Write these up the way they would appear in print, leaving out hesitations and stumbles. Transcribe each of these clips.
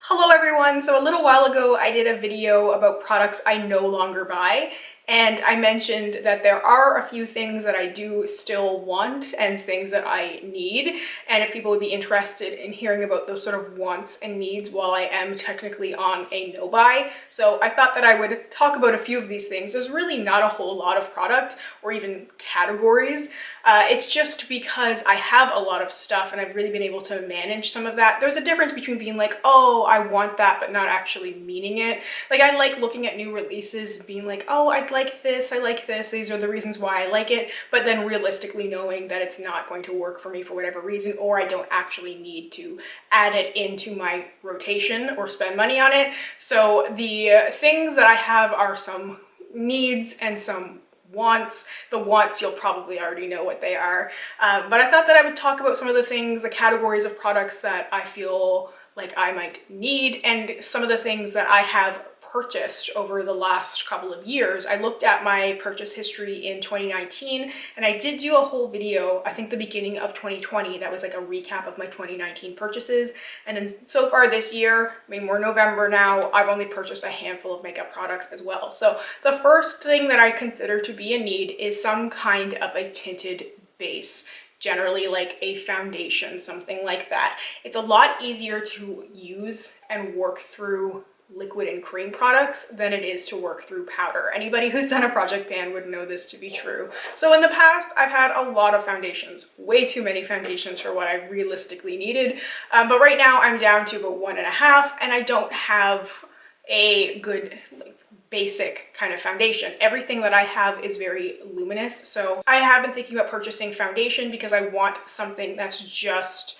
Hello everyone! So a little while ago I did a video about products I no longer buy, and I mentioned that there are a few things that I do still want and things that I need, and if people would be interested in hearing about those sort of wants and needs while I am technically on a no buy. So I thought that I would talk about a few of these things. There's really not a whole lot of product or even categories. It's just because I have a lot of stuff and I've really been able to manage some of that. There's a difference between being like, oh, I want that, but not actually meaning it. Like, I like looking at new releases, being like, oh, I like this, these are the reasons why I like it, but then realistically knowing that it's not going to work for me for whatever reason, or I don't actually need to add it into my rotation or spend money on it. So the things that I have are some needs and some wants. The wants, you'll probably already know what they are, but I thought that I would talk about some of the things, the categories of products that I feel like I might need, and some of the things that I have purchased over the last couple of years. I looked at my purchase history in 2019, and I did do a whole video, I think the beginning of 2020, that was like a recap of my 2019 purchases. And then so far this year, I mean, we're November now, I've only purchased a handful of makeup products as well. So the first thing that I consider to be a need is some kind of a tinted base. Generally like a foundation, something like that. It's a lot easier to use and work through liquid and cream products than it is to work through powder. Anybody who's done a project pan would know this to be true. So in the past, I've had a lot of foundations, way too many foundations for what I realistically needed. But right now I'm down to about 1.5, and I don't have a good basic kind of foundation. Everything that I have is very luminous. So I have been thinking about purchasing foundation because I want something that's just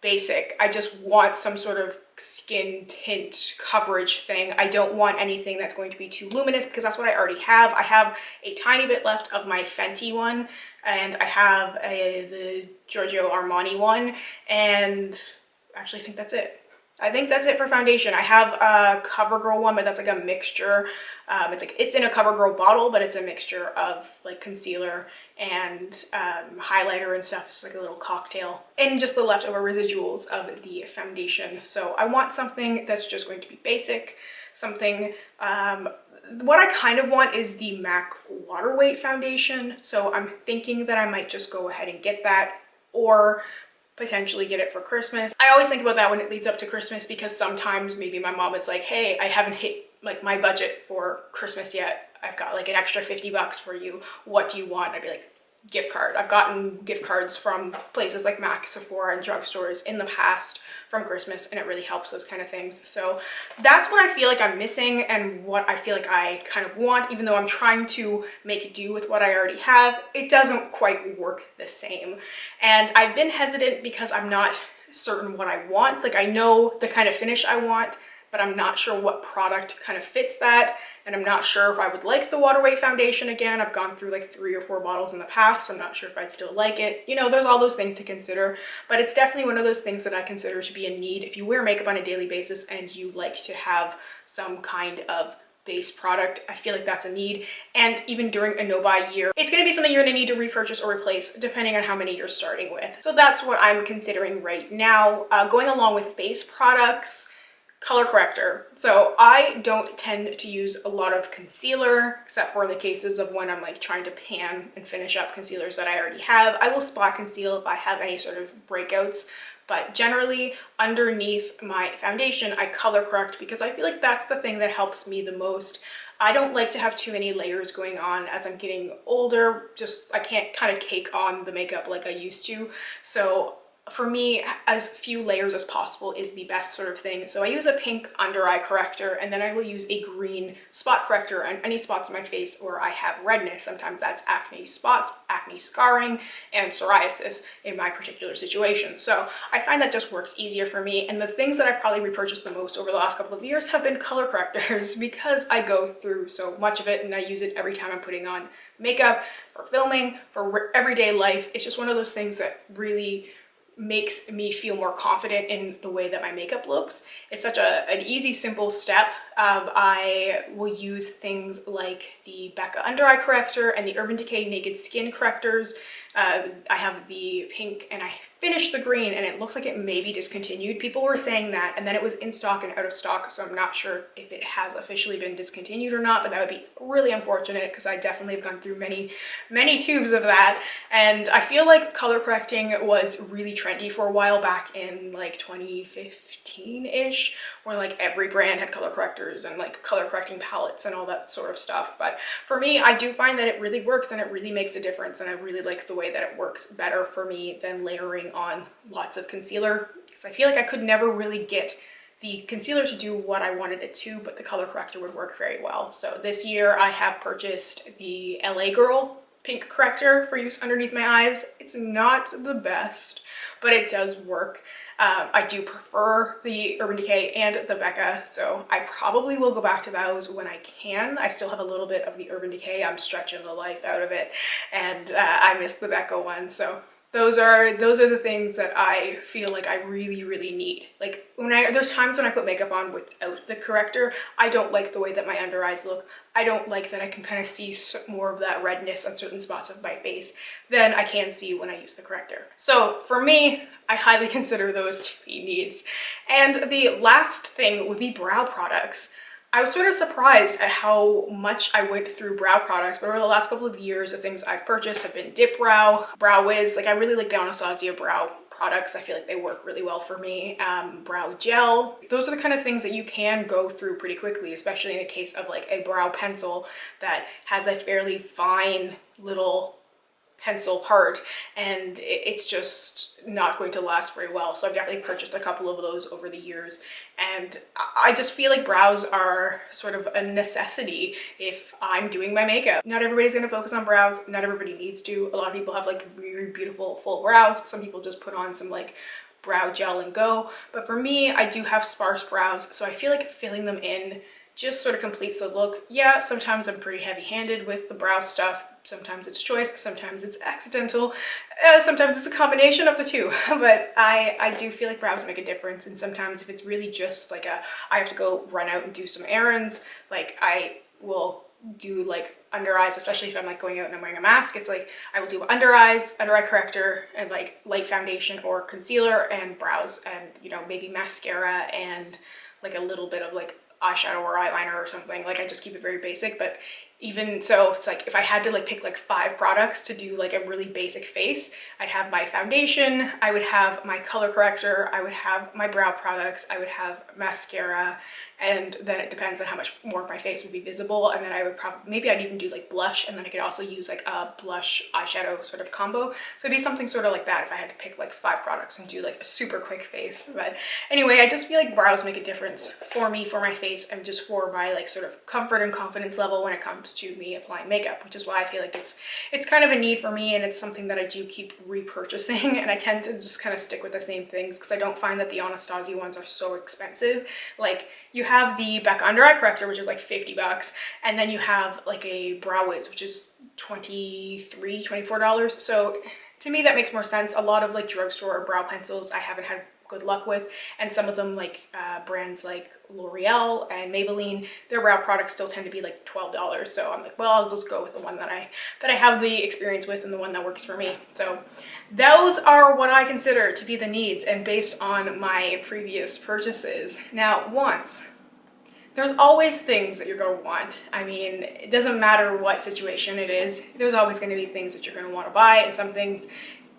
basic. I just want some sort of skin tint coverage thing. I don't want anything that's going to be too luminous because that's what I already have. I have a tiny bit left of my Fenty one, and I have the Giorgio Armani one, and actually I think that's it. I think that's it for foundation. I have a CoverGirl one, but that's like a mixture. It's in a CoverGirl bottle, but it's a mixture of like concealer and highlighter and stuff. It's like a little cocktail, and just the leftover residuals of the foundation. So I want something that's just going to be basic, something, what I kind of want is the MAC Water Weight foundation. So I'm thinking that I might just go ahead and get that, or potentially get it for Christmas. I always think about that when it leads up to Christmas, because sometimes maybe my mom is like, hey, I haven't hit like my budget for Christmas yet. I've got like an extra 50 bucks for you. What do you want? I'd be like, gift card. I've gotten gift cards from places like MAC, Sephora, and drugstores in the past from Christmas, and it really helps those kind of things. So that's what I feel like I'm missing and what I feel like I kind of want. Even though I'm trying to make do with what I already have, it doesn't quite work the same. And I've been hesitant because I'm not certain what I want. Like, I know the kind of finish I want, but I'm not sure what product kind of fits that. And I'm not sure if I would like the Water Weight foundation again. I've gone through like 3 or 4 bottles in the past. So I'm not sure if I'd still like it. You know, there's all those things to consider, but it's definitely one of those things that I consider to be a need. If you wear makeup on a daily basis and you like to have some kind of base product, I feel like that's a need. And even during a no-buy year, it's going to be something you're going to need to repurchase or replace depending on how many you're starting with. So that's what I'm considering right now. Going along with base products, color corrector. So I don't tend to use a lot of concealer, except for in the cases of when I'm like trying to pan and finish up concealers that I already have. I will spot conceal if I have any sort of breakouts, but generally underneath my foundation, I color correct because I feel like that's the thing that helps me the most. I don't like to have too many layers going on as I'm getting older. Just, I can't kind of cake on the makeup like I used to. So for me, as few layers as possible is the best sort of thing. So I use a pink under eye corrector, and then I will use a green spot corrector on any spots on my face where I have redness. Sometimes that's acne spots, acne scarring, and psoriasis in my particular situation. So I find that just works easier for me. And the things that I've probably repurchased the most over the last couple of years have been color correctors because I go through so much of it and I use it every time I'm putting on makeup, for filming, for everyday life. It's just one of those things that really makes me feel more confident in the way that my makeup looks. It's such an easy, simple step. I will use things like the Becca Under Eye Corrector and the Urban Decay Naked Skin correctors I have the pink and I finished the green and it looks like it may be discontinued. People were saying that, and then it was in stock and out of stock, so I'm not sure if it has officially been discontinued or not, but that would be really unfortunate because I definitely have gone through many tubes of that. And I feel like color correcting was really trendy for a while back in like 2015-ish, where like every brand had color correctors and like color correcting palettes and all that sort of stuff. But for me, I do find that it really works and it really makes a difference, and I really like the way that it works better for me than layering on lots of concealer, because I feel like I could never really get the concealer to do what I wanted it to, but the color corrector would work very well. So this year I have purchased the LA Girl pink corrector for use underneath my eyes. It's not the best, but it does work. I do prefer the Urban Decay and the Becca, so I probably will go back to those when I can. I still have a little bit of the Urban Decay. I'm stretching the life out of it, and I miss the Becca one. So those are the things that I feel like I really need. Like there's times when I put makeup on without the corrector, I don't like the way that my under eyes look. I don't like that I can kind of see more of that redness on certain spots of my face than I can see when I use the corrector. So for me, I highly consider those to be needs. And the last thing would be brow products. I was sort of surprised at how much I went through brow products, but over the last couple of years, the things I've purchased have been Dip Brow, Brow Wiz. Like I really like the Anastasia brow products. I feel like they work really well for me. Brow gel. Those are the kind of things that you can go through pretty quickly, especially in the case of like a brow pencil that has a fairly fine little pencil part, and it's just not going to last very well. So I've definitely purchased a couple of those over the years, and I just feel like brows are sort of a necessity if I'm doing my makeup. Not everybody's going to focus on brows. Not everybody needs to. A lot of people have like really beautiful full brows. Some people just put on some like brow gel and go, but for me, I do have sparse brows, so I feel like filling them in just sort of completes the look. Yeah, sometimes I'm pretty heavy-handed with the brow stuff. Sometimes it's choice, sometimes it's accidental, sometimes it's a combination of the two. But I do feel like brows make a difference, and sometimes if it's really just like I have to go run out and do some errands, like I will do like under eyes, especially if I'm like going out and I'm wearing a mask. It's like I will do under eyes, under eye corrector, and like light foundation or concealer and brows, and you know, maybe mascara and like a little bit of like eyeshadow or eyeliner or something. Like I just keep it very basic, but even so, it's like if I had to like pick like 5 products to do like a really basic face, I'd have my foundation, I would have my color corrector, I would have my brow products, I would have mascara, and then it depends on how much more of my face would be visible. And then I would probably, maybe I'd even do like blush, and then I could also use like a blush eyeshadow sort of combo. So it'd be something sort of like that if I had to pick like 5 products and do like a super quick face. But anyway, I just feel like brows make a difference for me, for my face, and just for my like sort of comfort and confidence level when it comes to me applying makeup, which is why I feel like it's kind of a need for me, and it's something that I do keep repurchasing, and I tend to just kind of stick with the same things because I don't find that the Anastasia ones are so expensive. Like you have the Becca under eye corrector, which is like $50, and then you have like a Brow Wiz, which is $23, $24. So to me that makes more sense. A lot of like drugstore or brow pencils I haven't had good luck with, and some of them like brands like L'Oreal and Maybelline, their brow products still tend to be like $12. So I'm like, well, I'll just go with the one that I have the experience with and the one that works for me. So those are what I consider to be the needs, and based on my previous purchases. Now, there's always things that you're going to want. I mean, it doesn't matter what situation it is, there's always going to be things that you're going to want to buy, and some things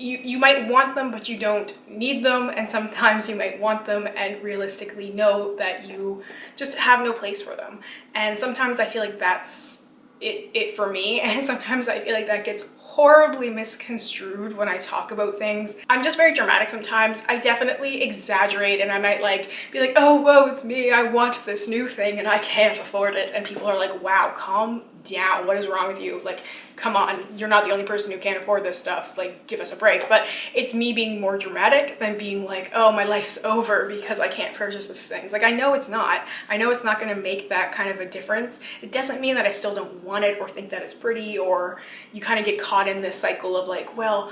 you might want them, but you don't need them, and sometimes you might want them and realistically know that you just have no place for them. And sometimes I feel like that's it for me, and sometimes I feel like that gets horribly misconstrued when I talk about things. I'm just very dramatic sometimes. I definitely exaggerate, and I might like be like, oh, whoa, it's me, I want this new thing and I can't afford it. And people are like, wow, calm down, what is wrong with you? Like, come on, you're not the only person who can't afford this stuff, like give us a break. But it's me being more dramatic than being like, oh, my life's over because I can't purchase these things. Like, I know it's not going to make that kind of a difference. It doesn't mean that I still don't want it or think that it's pretty, or you kind of get caught in this cycle of like, well,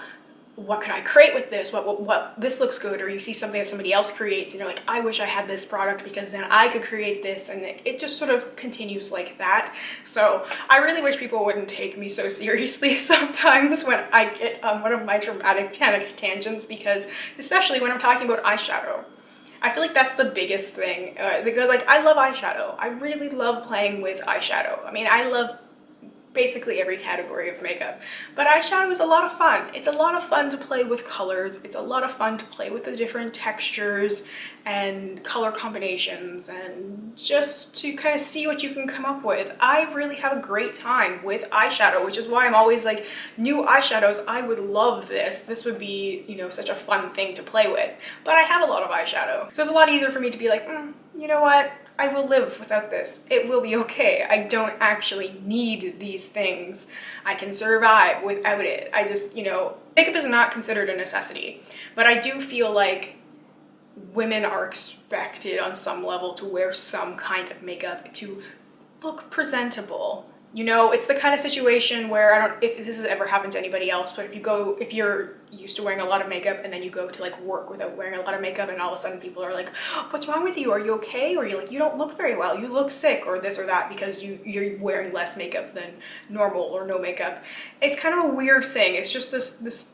what can I create with this? What this looks good, or you see something that somebody else creates and you're like, I wish I had this product because then I could create this, and it just sort of continues like that. So I really wish people wouldn't take me so seriously sometimes when I get on one of my dramatic tangents, because especially when I'm talking about eyeshadow, I feel like that's the biggest thing, because like I love eyeshadow. I really love playing with eyeshadow. I mean, I love basically every category of makeup, but eyeshadow is a lot of fun. It's a lot of fun to play with colors. It's a lot of fun to play with the different textures and color combinations, and just to kind of see what you can come up with. I really have a great time with eyeshadow, which is why I'm always like, new eyeshadows, I would love this. This would be, you know, such a fun thing to play with. But I have a lot of eyeshadow, so it's a lot easier for me to be like, you know what? I will live without this. It will be okay. I don't actually need these things. I can survive without it. I just, you know, makeup is not considered a necessity, but I do feel like women are expected on some level to wear some kind of makeup to look presentable. You know, it's the kind of situation where, I don't, if this has ever happened to anybody else, but if you're used to wearing a lot of makeup and then you go to like work without wearing a lot of makeup, and all of a sudden people are like, what's wrong with you? Are you okay? Or you're like, you don't look very well. You look sick, or this or that, because you're wearing less makeup than normal, or no makeup. It's kind of a weird thing. It's just this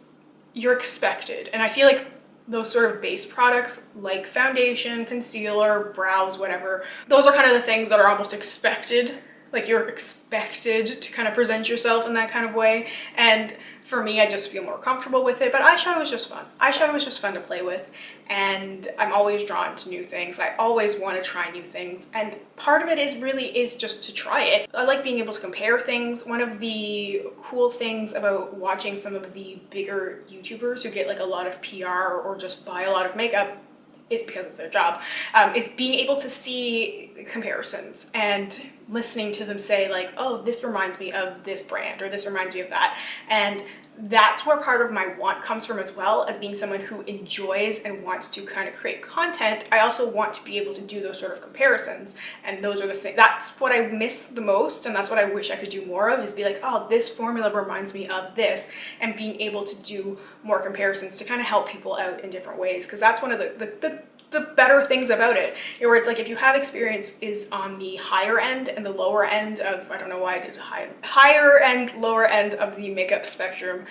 you're expected. And I feel like those sort of base products like foundation, concealer, brows, whatever, those are kind of the things that are almost expected. Like, you're expected to kind of present yourself in that kind of way. And for me, I just feel more comfortable with it. But eyeshadow is just fun. Eyeshadow is just fun to play with. And I'm always drawn to new things. I always want to try new things. And part of it is just to try it. I like being able to compare things. One of the cool things about watching some of the bigger YouTubers who get like a lot of PR or just buy a lot of makeup, is because it's their job, is being able to see comparisons and listening to them say like, oh, this reminds me of this brand, or this reminds me of that. And that's where part of my want comes from as well. As being someone who enjoys and wants to kind of create content, I also want to be able to do those sort of comparisons. And those are the things, that's what I miss the most, and that's what I wish I could do more of, is be like, oh, this formula reminds me of this, and being able to do more comparisons to kind of help people out in different ways. Because that's one of the better things about it, where it's like, if you have experience is on the higher end and the lower end of, I don't know why I did higher and lower end of the makeup spectrum,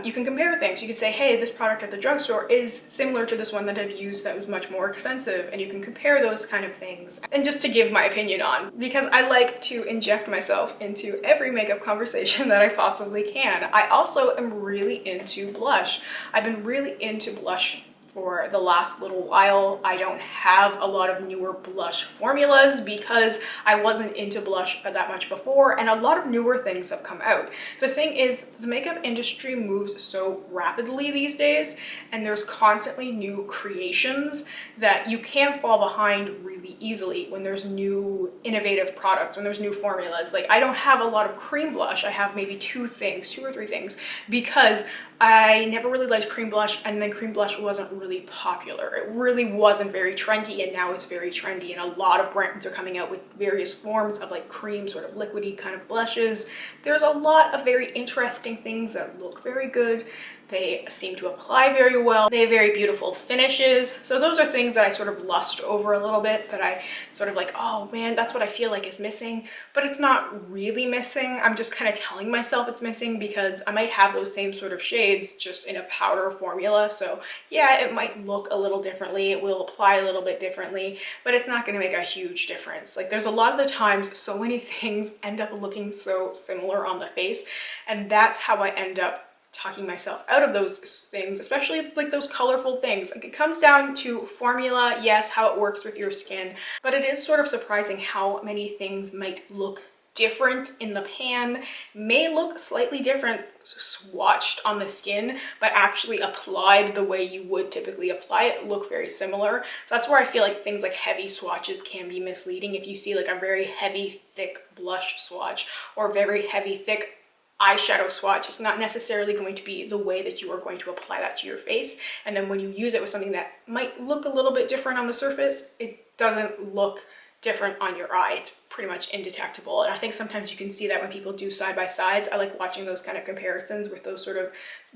you can compare things. You could say, hey, this product at the drugstore is similar to this one that I've used that was much more expensive, and you can compare those kind of things. And just to give my opinion on, because I like to inject myself into every makeup conversation that I possibly can. I also am really into blush. I've been really into blush for the last little while. I don't have a lot of newer blush formulas because I wasn't into blush that much before, and a lot of newer things have come out. The thing is, the makeup industry moves so rapidly these days, and there's constantly new creations that you can't fall behind really easily when there's new innovative products, when there's new formulas. Like, I don't have a lot of cream blush. I have maybe two or three things, because I never really liked cream blush, and then cream blush wasn't really popular. It really wasn't very trendy, and now it's very trendy, and a lot of brands are coming out with various forms of like cream, sort of liquidy kind of blushes. There's a lot of very interesting things that look very good. They seem to apply very well. They have very beautiful finishes. So those are things that I sort of lust over a little bit, that I sort of like, oh man, that's what I feel like is missing. But it's not really missing. I'm just kind of telling myself it's missing, because I might have those same sort of shades just in a powder formula. So yeah, it might look a little differently. It will apply a little bit differently, but it's not going to make a huge difference. Like, there's a lot of the times so many things end up looking so similar on the face, and that's how I end up talking myself out of those things, especially like those colorful things. Like, it comes down to formula, yes, how it works with your skin, but it is sort of surprising how many things might look different in the pan, may look slightly different swatched on the skin, but actually applied the way you would typically apply it look very similar. So that's where I feel like things like heavy swatches can be misleading. If you see like a very heavy, thick blush swatch or very heavy, thick eyeshadow swatch, it's not necessarily going to be the way that you are going to apply that to your face. And then when you use it with something that might look a little bit different on the surface, it doesn't look different on your eye. It's pretty much indetectable. And I think sometimes you can see that when people do side by sides. I like watching those kind of comparisons with those sort of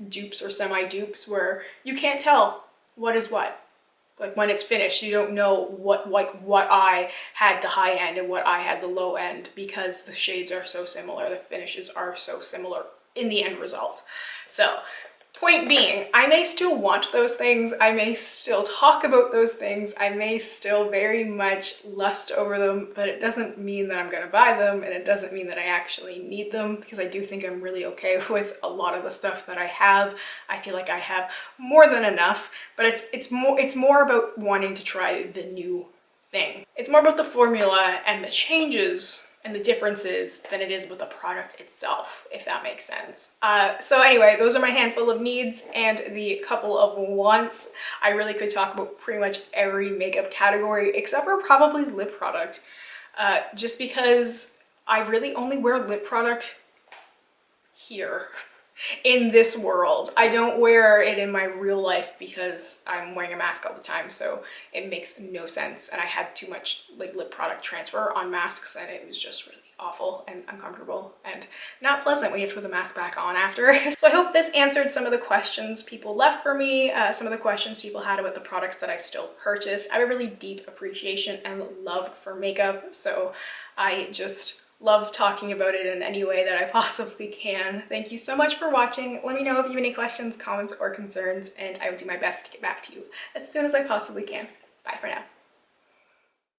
dupes or semi-dupes where you can't tell what is what. Like when it's finished, you don't know what eye had the high end and what eye had the low end because the shades are so similar, the finishes are so similar in the end result. So point being, I may still want those things, I may still talk about those things, I may still very much lust over them, but it doesn't mean that I'm gonna buy them, and it doesn't mean that I actually need them, because I do think I'm really okay with a lot of the stuff that I have. I feel like I have more than enough, but it's more about wanting to try the new thing. It's more about the formula and the changes and the differences than it is with the product itself, if that makes sense. So anyway, those are my handful of needs and the couple of wants. I really could talk about pretty much every makeup category except for probably lip product, just because I really only wear lip product here in this world. I don't wear it in my real life because I'm wearing a mask all the time, so it makes no sense. And I had too much like lip product transfer on masks and it was just really awful and uncomfortable and not pleasant when you have to put the mask back on after. So I hope this answered some of the questions people left for me, some of the questions people had about the products that I still purchase. I have a really deep appreciation and love for makeup, so I just love talking about it in any way that I possibly can. Thank you so much for watching. Let me know if you have any questions, comments, or concerns, and I will do my best to get back to you as soon as I possibly can. Bye for now.